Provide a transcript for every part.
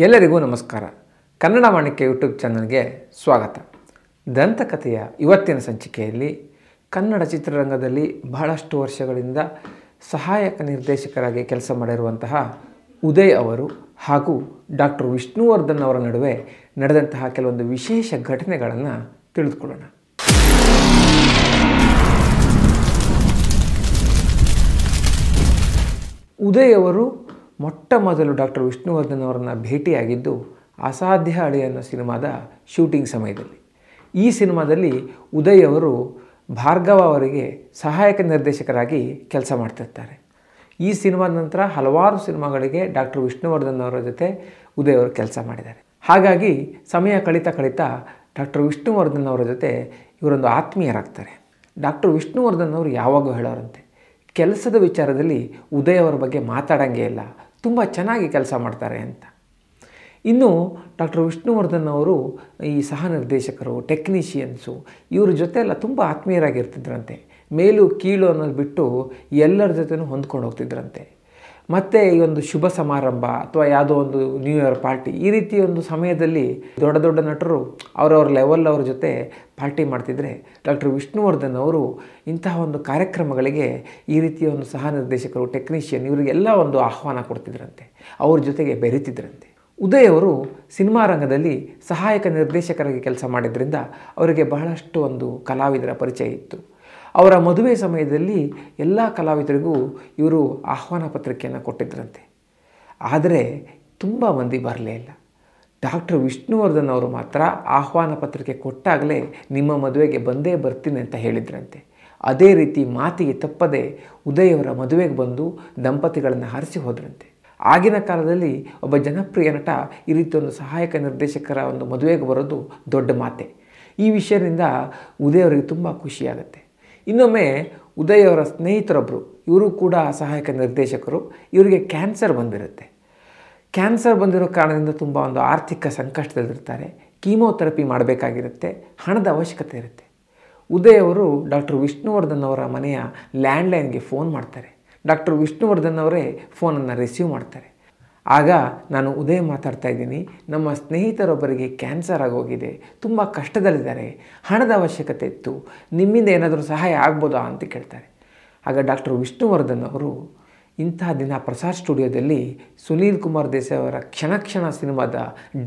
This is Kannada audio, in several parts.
ಎಲ್ಲರಿಗೂ ನಮಸ್ಕಾರ. ಕನ್ನಡ ಮಾಣಿಕ್ಯ ಯೂಟ್ಯೂಬ್ ಚಾನಲ್ಗೆ ಸ್ವಾಗತ. ದಂತಕಥೆಯ ಇವತ್ತಿನ ಸಂಚಿಕೆಯಲ್ಲಿ ಕನ್ನಡ ಚಿತ್ರರಂಗದಲ್ಲಿ ಬಹಳಷ್ಟು ವರ್ಷಗಳಿಂದ ಸಹಾಯಕ ನಿರ್ದೇಶಕರಾಗಿ ಕೆಲಸ ಮಾಡಿರುವಂತಹ ಉದಯ್ ಅವರು ಹಾಗೂ ಡಾಕ್ಟರ್ ವಿಷ್ಣುವರ್ಧನ್ ಅವರ ನಡುವೆ ನಡೆದಂತಹ ಕೆಲವೊಂದು ವಿಶೇಷ ಘಟನೆಗಳನ್ನು ತಿಳಿದುಕೊಳ್ಳೋಣ. ಉದಯ್ ಅವರು ಮೊಟ್ಟ ಮೊದಲು ಡಾಕ್ಟರ್ ವಿಷ್ಣುವರ್ಧನ್ ಅವರನ್ನು ಭೇಟಿಯಾಗಿದ್ದು ಅಸಾಧ್ಯ ಅಳಿ ಅನ್ನೋ ಸಿನಿಮಾದ ಶೂಟಿಂಗ್ ಸಮಯದಲ್ಲಿ. ಈ ಸಿನಿಮಾದಲ್ಲಿ ಉದಯ್ ಅವರು ಭಾರ್ಗವ ಅವರಿಗೆ ಸಹಾಯಕ ನಿರ್ದೇಶಕರಾಗಿ ಕೆಲಸ ಮಾಡ್ತಿರ್ತಾರೆ. ಈ ಸಿನಿಮಾದ ನಂತರ ಹಲವಾರು ಸಿನಿಮಾಗಳಿಗೆ ಡಾಕ್ಟರ್ ವಿಷ್ಣುವರ್ಧನ್ ಅವರ ಜೊತೆ ಉದಯ್ ಅವರು ಕೆಲಸ ಮಾಡಿದ್ದಾರೆ. ಹಾಗಾಗಿ ಸಮಯ ಕಳೀತಾ ಡಾಕ್ಟರ್ ವಿಷ್ಣುವರ್ಧನ್ ಅವರ ಜೊತೆ ಇವರೊಂದು ಆತ್ಮೀಯರಾಗ್ತಾರೆ. ಡಾಕ್ಟರ್ ವಿಷ್ಣುವರ್ಧನ್ ಅವರು ಯಾವಾಗೂ ಹೇಳೋರಂತೆ, ಕೆಲಸದ ವಿಚಾರದಲ್ಲಿ ಉದಯ್ ಅವರ ಬಗ್ಗೆ ಮಾತಾಡೋಂಗೇ ಇಲ್ಲ, ತುಂಬ ಚೆನ್ನಾಗಿ ಕೆಲಸ ಮಾಡ್ತಾರೆ ಅಂತ. ಇನ್ನು ಡಾಕ್ಟರ್ ವಿಷ್ಣುವರ್ಧನ್ ಅವರು ಈ ಸಹ ನಿರ್ದೇಶಕರು, ಟೆಕ್ನಿಷಿಯನ್ಸು ಇವ್ರ ಜೊತೆ ಎಲ್ಲ ತುಂಬ ಆತ್ಮೀಯರಾಗಿರ್ತಿದ್ರಂತೆ. ಮೇಲು ಕೀಳು ಅನ್ನೋದು ಬಿಟ್ಟು ಎಲ್ಲರ ಜೊತೆನೂ ಹೊಂದ್ಕೊಂಡು ಹೋಗ್ತಿದ್ರಂತೆ. ಮತ್ತು ಈ ಒಂದು ಶುಭ ಸಮಾರಂಭ ಅಥವಾ ಯಾವುದೋ ಒಂದು ನ್ಯೂ ಇಯರ್ ಪಾರ್ಟಿ, ಈ ರೀತಿ ಒಂದು ಸಮಯದಲ್ಲಿ ದೊಡ್ಡ ದೊಡ್ಡ ನಟರು ಅವರವ್ರ ಲೆವೆಲ್ ಅವ್ರ ಜೊತೆ ಪಾರ್ಟಿ ಮಾಡ್ತಿದ್ರೆ ಡಾಕ್ಟರ್ ವಿಷ್ಣುವರ್ಧನ್ ಅವರು ಇಂತಹ ಒಂದು ಕಾರ್ಯಕ್ರಮಗಳಿಗೆ ಈ ರೀತಿಯ ಒಂದು ಸಹ ನಿರ್ದೇಶಕರು, ಟೆಕ್ನಿಷಿಯನ್ ಇವರಿಗೆಲ್ಲ ಒಂದು ಆಹ್ವಾನ ಕೊಡ್ತಿದ್ರಂತೆ, ಅವ್ರ ಜೊತೆಗೆ ಬೆರೀತಿದ್ರಂತೆ. ಉದಯ್ ಅವರು ಸಿನಿಮಾ ರಂಗದಲ್ಲಿ ಸಹಾಯಕ ನಿರ್ದೇಶಕರಾಗಿ ಕೆಲಸ ಮಾಡಿದ್ರಿಂದ ಅವರಿಗೆ ಬಹಳಷ್ಟು ಒಂದು ಕಲಾವಿದರ ಪರಿಚಯ ಇತ್ತು. ಅವರ ಮದುವೆ ಸಮಯದಲ್ಲಿ ಎಲ್ಲ ಕಲಾವಿದರಿಗೂ ಇವರು ಆಹ್ವಾನ ಪತ್ರಿಕೆಯನ್ನು ಕೊಟ್ಟಿದ್ದರಂತೆ. ಆದರೆ ತುಂಬ ಮಂದಿ ಬರಲೇ ಇಲ್ಲ. ಡಾಕ್ಟರ್ ವಿಷ್ಣುವರ್ಧನ್ ಅವರು ಮಾತ್ರ ಆಹ್ವಾನ ಪತ್ರಿಕೆ ಕೊಟ್ಟಾಗಲೇ ನಿಮ್ಮ ಮದುವೆಗೆ ಬಂದೇ ಬರ್ತೀನಿ ಅಂತ ಹೇಳಿದ್ರಂತೆ. ಅದೇ ರೀತಿ ಮಾತಿಗೆ ತಪ್ಪದೆ ಉದಯ್ ಅವರ ಮದುವೆಗೆ ಬಂದು ದಂಪತಿಗಳನ್ನು ಹರಿಸಿ ಹೋದ್ರಂತೆ. ಆಗಿನ ಕಾಲದಲ್ಲಿ ಒಬ್ಬ ಜನಪ್ರಿಯ ನಟ ಈ ರೀತಿ ಒಂದು ಸಹಾಯಕ ನಿರ್ದೇಶಕರ ಒಂದು ಮದುವೆಗೆ ಬರೋದು ದೊಡ್ಡ ಮಾತೆ. ಈ ವಿಷಯದಿಂದ ಉದಯ್ ಅವರಿಗೆ ತುಂಬ ಖುಷಿಯಾಗುತ್ತೆ. ಇನ್ನೊಮ್ಮೆ ಉದಯ್ ಅವರ ಸ್ನೇಹಿತರೊಬ್ಬರು, ಇವರು ಕೂಡ ಸಹಾಯಕ ನಿರ್ದೇಶಕರು, ಇವರಿಗೆ ಕ್ಯಾನ್ಸರ್ ಬಂದಿರುತ್ತೆ. ಕ್ಯಾನ್ಸರ್ ಬಂದಿರೋ ಕಾರಣದಿಂದ ತುಂಬ ಒಂದು ಆರ್ಥಿಕ ಸಂಕಷ್ಟದಲ್ಲಿರ್ತಾರೆ. ಕೀಮೋಥೆರಪಿ ಮಾಡಬೇಕಾಗಿರುತ್ತೆ, ಹಣದ ಅವಶ್ಯಕತೆ ಇರುತ್ತೆ. ಉದಯ್ ಅವರು ಡಾಕ್ಟರ್ ವಿಷ್ಣುವರ್ಧನ್ ಅವರ ಮನೆಯ ಲ್ಯಾಂಡ್ಲೈನ್ಗೆ ಫೋನ್ ಮಾಡ್ತಾರೆ. ಡಾಕ್ಟರ್ ವಿಷ್ಣುವರ್ಧನ್ ಅವರೇ ಫೋನನ್ನು ರಿಸೀವ್ ಮಾಡ್ತಾರೆ. ಆಗ ನಾನು ಉದಯ್ ಮಾತಾಡ್ತಾ ಇದ್ದೀನಿ, ನಮ್ಮ ಸ್ನೇಹಿತರೊಬ್ಬರಿಗೆ ಕ್ಯಾನ್ಸರ್ ಆಗೋಗಿದೆ, ತುಂಬ ಕಷ್ಟದಲ್ಲಿದ್ದಾರೆ, ಹಣದ ಅವಶ್ಯಕತೆ ಇತ್ತು, ನಿಮ್ಮಿಂದ ಏನಾದರೂ ಸಹಾಯ ಆಗ್ಬೋದಾ ಅಂತ ಕೇಳ್ತಾರೆ. ಆಗ ಡಾಕ್ಟರ್ ವಿಷ್ಣುವರ್ಧನ್ ಅವರು, ಇಂತಹ ದಿನ ಪ್ರಸಾದ್ ಸ್ಟುಡಿಯೋದಲ್ಲಿ ಸುನೀಲ್ ಕುಮಾರ್ ದೇಸಾಯಿ ಅವರ ಕ್ಷಣ ಕ್ಷಣ ಸಿನಿಮಾದ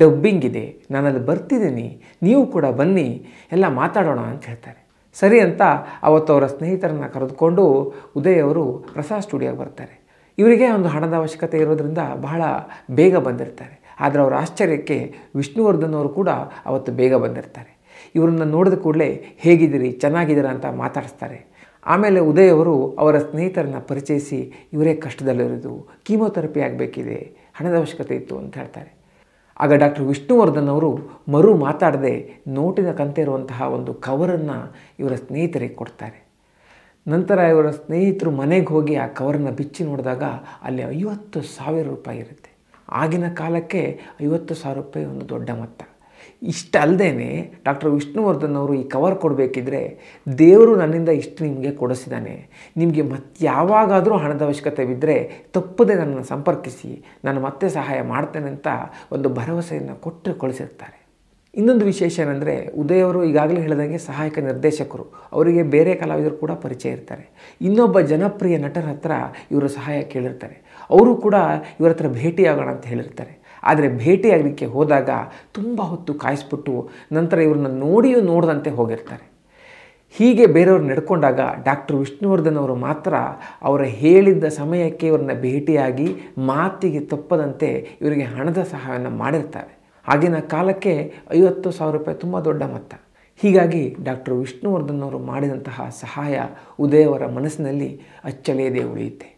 ಡಬ್ಬಿಂಗ್ ಇದೆ, ನಾನಲ್ಲಿ ಬರ್ತಿದ್ದೀನಿ, ನೀವು ಕೂಡ ಬನ್ನಿ, ಎಲ್ಲ ಮಾತಾಡೋಣ ಅಂತ ಹೇಳ್ತಾರೆ. ಸರಿ ಅಂತ ಅವತ್ತು ಅವರ ಸ್ನೇಹಿತರನ್ನು ಕರೆದುಕೊಂಡು ಉದಯ್ ಅವರು ಪ್ರಸಾದ್ ಸ್ಟುಡಿಯೋಗೆ ಬರ್ತಾರೆ. ಇವರಿಗೆ ಒಂದು ಹಣದ ಅವಶ್ಯಕತೆ ಇರೋದ್ರಿಂದ ಬಹಳ ಬೇಗ ಬಂದಿರ್ತಾರೆ. ಆದರೆ ಅವರ ಆಶ್ಚರ್ಯಕ್ಕೆ ವಿಷ್ಣುವರ್ಧನ್ ಅವರು ಕೂಡ ಅವತ್ತು ಬೇಗ ಬಂದಿರ್ತಾರೆ. ಇವರನ್ನು ನೋಡಿದ ಕೂಡಲೇ ಹೇಗಿದ್ದೀರಿ, ಚೆನ್ನಾಗಿದ್ದೀರಾ ಅಂತ ಮಾತಾಡಿಸ್ತಾರೆ. ಆಮೇಲೆ ಉದಯ್ ಅವರು ಅವರ ಸ್ನೇಹಿತರನ್ನು ಪರಿಚಯಿಸಿ, ಇವರೇ ಕಷ್ಟದಲ್ಲಿರೋದು, ಕೀಮೋಥೆರಪಿ ಆಗಬೇಕಿದೆ, ಹಣದ ಅವಶ್ಯಕತೆ ಇತ್ತು ಅಂತ ಹೇಳ್ತಾರೆ. ಆಗ ಡಾಕ್ಟರ್ ವಿಷ್ಣುವರ್ಧನ್ ಅವರು ಮರು ಮಾತಾಡದೆ ನೋಟಿನ ಕಂತೆ ಇರುವಂತಹ ಒಂದು ಕವರನ್ನು ಇವರ ಸ್ನೇಹಿತರಿಗೆ ಕೊಡ್ತಾರೆ. ನಂತರ ಇವರ ಸ್ನೇಹಿತರು ಮನೆಗೆ ಹೋಗಿ ಆ ಕವರನ್ನು ಬಿಚ್ಚಿ ನೋಡಿದಾಗ ಅಲ್ಲಿ 50,000 ರೂಪಾಯಿ ಇರುತ್ತೆ. ಆಗಿನ ಕಾಲಕ್ಕೆ 50,000 ರೂಪಾಯಿ ಒಂದು ದೊಡ್ಡ ಮೊತ್ತ. ಇಷ್ಟಲ್ಲದೆ ಡಾಕ್ಟರ್ ವಿಷ್ಣುವರ್ಧನ್ ಅವರು ಈ ಕವರ್ ಕೊಡಬೇಕಿದ್ರೆ, ದೇವರು ನನ್ನಿಂದ ಇಷ್ಟು ನಿಮಗೆ ಕೊಡಿಸಿದ್ದಾನೆ, ನಿಮಗೆ ಮತ್ತೆ ಯಾವಾಗಾದರೂ ಹಣದ ಅವಶ್ಯಕತೆ ಬಿದ್ದರೆ ತಪ್ಪದೆ ನನ್ನನ್ನು ಸಂಪರ್ಕಿಸಿ, ನಾನು ಮತ್ತೆ ಸಹಾಯ ಮಾಡ್ತೇನೆ ಅಂತ ಒಂದು ಭರವಸೆಯನ್ನು ಕೊಟ್ಟು ಕಳಿಸಿರ್ತಾರೆ. ಇನ್ನೊಂದು ವಿಶೇಷ ಏನಂದರೆ, ಉದಯ್ ಅವರು ಈಗಾಗಲೇ ಹೇಳಿದಂಗೆ ಸಹಾಯಕ ನಿರ್ದೇಶಕರು, ಅವರಿಗೆ ಬೇರೆ ಕಲಾವಿದರು ಕೂಡ ಪರಿಚಯ ಇರ್ತಾರೆ. ಇನ್ನೊಬ್ಬ ಜನಪ್ರಿಯ ನಟರ ಹತ್ರ ಇವರು ಸಹಾಯ ಕೇಳಿರ್ತಾರೆ. ಅವರು ಕೂಡ ಇವರ ಹತ್ರ ಭೇಟಿಯಾಗೋಣ ಅಂತ ಹೇಳಿರ್ತಾರೆ. ಆದರೆ ಭೇಟಿಯಾಗಲಿಕ್ಕೆ ಹೋದಾಗ ತುಂಬ ಹೊತ್ತು ಕಾಯಿಸ್ಬಿಟ್ಟು ನಂತರ ಇವ್ರನ್ನ ನೋಡದಂತೆ ಹೋಗಿರ್ತಾರೆ. ಹೀಗೆ ಬೇರೆಯವ್ರು ನಡ್ಕೊಂಡಾಗ ಡಾಕ್ಟರ್ ವಿಷ್ಣುವರ್ಧನ್ ಅವರು ಮಾತ್ರ ಅವರ ಹೇಳಿದ್ದ ಸಮಯಕ್ಕೆ ಇವ್ರನ್ನ ಭೇಟಿಯಾಗಿ ಮಾತಿಗೆ ತಪ್ಪದಂತೆ ಇವರಿಗೆ ಹಣದ ಸಹಾಯವನ್ನು ಮಾಡಿರ್ತಾರೆ. ಆಗಿನ ಕಾಲಕ್ಕೆ 50,000 ರೂಪಾಯಿ ತುಂಬ ದೊಡ್ಡ ಮೊತ್ತ. ಹೀಗಾಗಿ ಡಾಕ್ಟರ್ ವಿಷ್ಣುವರ್ಧನ್ ಅವರು ಮಾಡಿದಂತಹ ಸಹಾಯ ಉದಯ್ ಅವರ ಮನಸ್ಸಿನಲ್ಲಿ ಅಚ್ಚಳಿಯದೇ ಉಳಿಯುತ್ತೆ.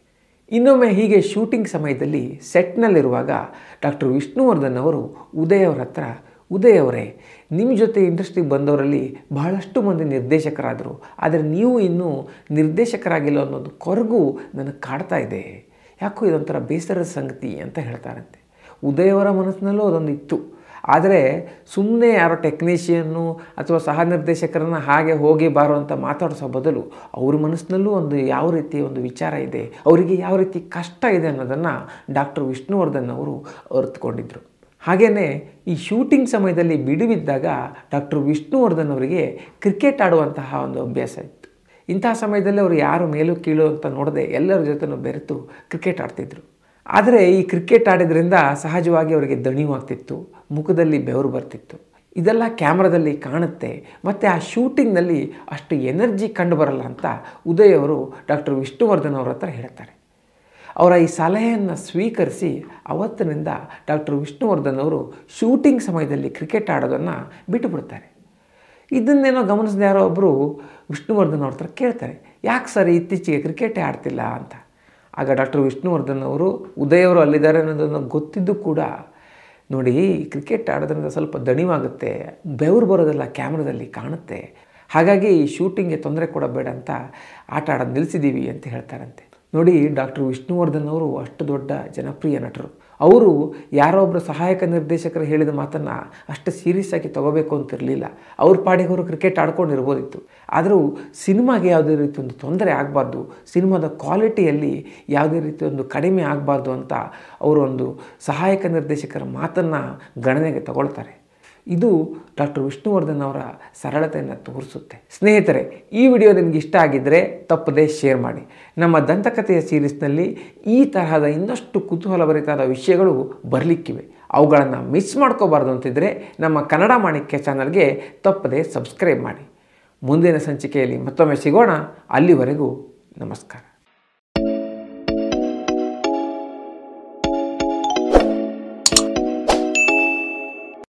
ಇನ್ನೊಮ್ಮೆ ಹೀಗೆ ಶೂಟಿಂಗ್ ಸಮಯದಲ್ಲಿ ಸೆಟ್ನಲ್ಲಿರುವಾಗ ಡಾಕ್ಟರ್ ವಿಷ್ಣುವರ್ಧನ್ ಅವರು ಉದಯ್ ಅವರ ಹತ್ರ, ಉದಯ್ ಅವರೇ, ನಿಮ್ಮ ಜೊತೆ ಇಂಡಸ್ಟ್ರಿಗೆ ಬಂದವರಲ್ಲಿ ಬಹಳಷ್ಟು ಮಂದಿ ನಿರ್ದೇಶಕರಾದರು, ಆದರೆ ನೀವು ಇನ್ನೂ ನಿರ್ದೇಶಕರಾಗಿಲ್ಲ ಅನ್ನೋದು ಕೊರಗು ನನಗೆ ಕಾಡ್ತಾ ಇದೆ, ಯಾಕೋ ಇದೊಂಥರ ಬೇಸರದ ಸಂಗತಿ ಅಂತ ಹೇಳ್ತಾರಂತೆ. ಉದಯ್ ಅವರ ಮನಸ್ಸಿನಲ್ಲೂ ಅದೊಂದು ಇತ್ತು. ಆದರೆ ಸುಮ್ಮನೆ ಯಾರೋ ಟೆಕ್ನಿಷಿಯನ್ನು ಅಥವಾ ಸಹ ನಿರ್ದೇಶಕರನ್ನು ಹಾಗೆ ಹೋಗಿ ಬಾರೋ ಅಂತ ಮಾತಾಡಿಸೋ ಬದಲು ಅವ್ರ ಮನಸ್ಸಿನಲ್ಲೂ ಒಂದು ಯಾವ ರೀತಿ ಒಂದು ವಿಚಾರ ಇದೆ, ಅವರಿಗೆ ಯಾವ ರೀತಿ ಕಷ್ಟ ಇದೆ ಅನ್ನೋದನ್ನು ಡಾಕ್ಟರ್ ವಿಷ್ಣುವರ್ಧನ್ ಅವರು ಅರ್ಥಕೊಂಡಿದ್ದರು. ಹಾಗೆಯೇ ಈ ಶೂಟಿಂಗ್ ಸಮಯದಲ್ಲಿ ಬಿಡುವಿದ್ದಾಗ ಡಾಕ್ಟರ್ ವಿಷ್ಣುವರ್ಧನ್ ಅವರಿಗೆ ಕ್ರಿಕೆಟ್ ಆಡುವಂತಹ ಒಂದು ಅಭ್ಯಾಸ ಇತ್ತು. ಇಂತಹ ಸಮಯದಲ್ಲಿ ಅವರು ಯಾರು ಮೇಲೂ ಕೀಳು ಅಂತ ನೋಡದೆ ಎಲ್ಲರ ಜೊತೆನೂ ಬೆರೆತು ಕ್ರಿಕೆಟ್ ಆಡ್ತಿದ್ರು. ಆದರೆ ಈ ಕ್ರಿಕೆಟ್ ಆಡಿದ್ರಿಂದ ಸಹಜವಾಗಿ ಅವರಿಗೆ ದಣಿವಾಗ್ತಿತ್ತು, ಮುಖದಲ್ಲಿ ಬೆವರು ಬರ್ತಿತ್ತು. ಇದೆಲ್ಲ ಕ್ಯಾಮ್ರಾದಲ್ಲಿ ಕಾಣುತ್ತೆ ಮತ್ತು ಆ ಶೂಟಿಂಗ್ನಲ್ಲಿ ಅಷ್ಟು ಎನರ್ಜಿ ಕಂಡು ಬರಲ್ಲ ಅಂತ ಉದಯ್ ಅವರು ಡಾಕ್ಟರ್ ವಿಷ್ಣುವರ್ಧನ್ ಅವರ ಹತ್ರ ಹೇಳ್ತಾರೆ. ಅವರ ಈ ಸಲಹೆಯನ್ನು ಸ್ವೀಕರಿಸಿ ಅವತ್ತಿನಿಂದ ಡಾಕ್ಟರ್ ವಿಷ್ಣುವರ್ಧನ್ ಅವರು ಶೂಟಿಂಗ್ ಸಮಯದಲ್ಲಿ ಕ್ರಿಕೆಟ್ ಆಡೋದನ್ನು ಬಿಟ್ಟುಬಿಡ್ತಾರೆ. ಇದನ್ನೇನೋ ಗಮನಿಸಿದ ಯಾರೋ ಒಬ್ಬರು ವಿಷ್ಣುವರ್ಧನ್ ಅವ್ರ ಹತ್ರ ಕೇಳ್ತಾರೆ, ಯಾಕೆ ಸರ್ ಇತ್ತೀಚೆಗೆ ಕ್ರಿಕೆಟೇ ಆಡ್ತಿಲ್ಲ ಅಂತ. ಆಗ ಡಾಕ್ಟರ್ ವಿಷ್ಣುವರ್ಧನ್ ಅವರು ಉದಯ್ ಅವರು ಅಲ್ಲಿದ್ದಾರೆ ಅನ್ನೋದನ್ನು ಗೊತ್ತಿದ್ದು ಕೂಡ, ನೋಡಿ ಕ್ರಿಕೆಟ್ ಆಡೋದ್ರಿಂದ ಸ್ವಲ್ಪ ದಣಿವಾಗುತ್ತೆ, ಬೆವರು ಬರೋದೆಲ್ಲ ಕ್ಯಾಮ್ರಾದಲ್ಲಿ ಕಾಣುತ್ತೆ, ಹಾಗಾಗಿ ಈ ಶೂಟಿಂಗ್ಗೆ ತೊಂದರೆ ಕೊಡಬೇಡ ಅಂತ ಆಟ ಆಡೋದು ನಿಲ್ಲಿಸಿದ್ದೀವಿ ಅಂತ ಹೇಳ್ತಾರಂತೆ. ನೋಡಿ, ಡಾಕ್ಟರ್ ವಿಷ್ಣುವರ್ಧನ್ ಅವರು ಅಷ್ಟು ದೊಡ್ಡ ಜನಪ್ರಿಯ ನಟರು. ಅವರು ಯಾರೋ ಒಬ್ಬರು ಸಹಾಯಕ ನಿರ್ದೇಶಕರು ಹೇಳಿದ ಮಾತನ್ನು ಅಷ್ಟು ಸೀರಿಯಸ್ ಆಗಿ ತೊಗೋಬೇಕು ಅಂತಿರಲಿಲ್ಲ. ಅವ್ರ ಪಾಡಿಗೆ ಅವರು ಕ್ರಿಕೆಟ್ ಆಡ್ಕೊಂಡಿರ್ಬೋದಿತ್ತು. ಆದರೂ ಸಿನಿಮಾಗೆ ಯಾವುದೇ ರೀತಿ ಒಂದು ತೊಂದರೆ ಆಗಬಾರ್ದು, ಸಿನಿಮಾದ ಕ್ವಾಲಿಟಿಯಲ್ಲಿ ಯಾವುದೇ ರೀತಿ ಒಂದು ಕಡಿಮೆ ಆಗಬಾರ್ದು ಅಂತ ಅವರು ಒಂದು ಸಹಾಯಕ ನಿರ್ದೇಶಕರ ಮಾತನ್ನು ಗಣನೆಗೆ ತಗೊಳ್ತಾರೆ. ಇದು ಡಾಕ್ಟರ್ ವಿಷ್ಣುವರ್ಧನ್ ಅವರ ಸರಳತೆಯನ್ನು ತೋರಿಸುತ್ತೆ. ಸ್ನೇಹಿತರೆ, ಈ ವಿಡಿಯೋ ನಿಮಗೆ ಇಷ್ಟ ಆಗಿದ್ದರೆ ತಪ್ಪದೇ ಶೇರ್ ಮಾಡಿ. ನಮ್ಮ ದಂತಕಥೆಯ ಸೀರೀಸ್ನಲ್ಲಿ ಈ ತರಹದ ಇನ್ನಷ್ಟು ಕುತೂಹಲಭರಿತಾದ ವಿಷಯಗಳು ಬರಲಿಕ್ಕಿವೆ. ಅವುಗಳನ್ನು ಮಿಸ್ ಮಾಡ್ಕೋಬಾರ್ದು ಅಂತಿದ್ದರೆ ನಮ್ಮ ಕನ್ನಡ ಮಾಣಿಕ್ಯ ಚಾನಲ್ಗೆ ತಪ್ಪದೇ ಸಬ್ಸ್ಕ್ರೈಬ್ ಮಾಡಿ. ಮುಂದಿನ ಸಂಚಿಕೆಯಲ್ಲಿ ಮತ್ತೊಮ್ಮೆ ಸಿಗೋಣ. ಅಲ್ಲಿವರೆಗೂ ನಮಸ್ಕಾರ.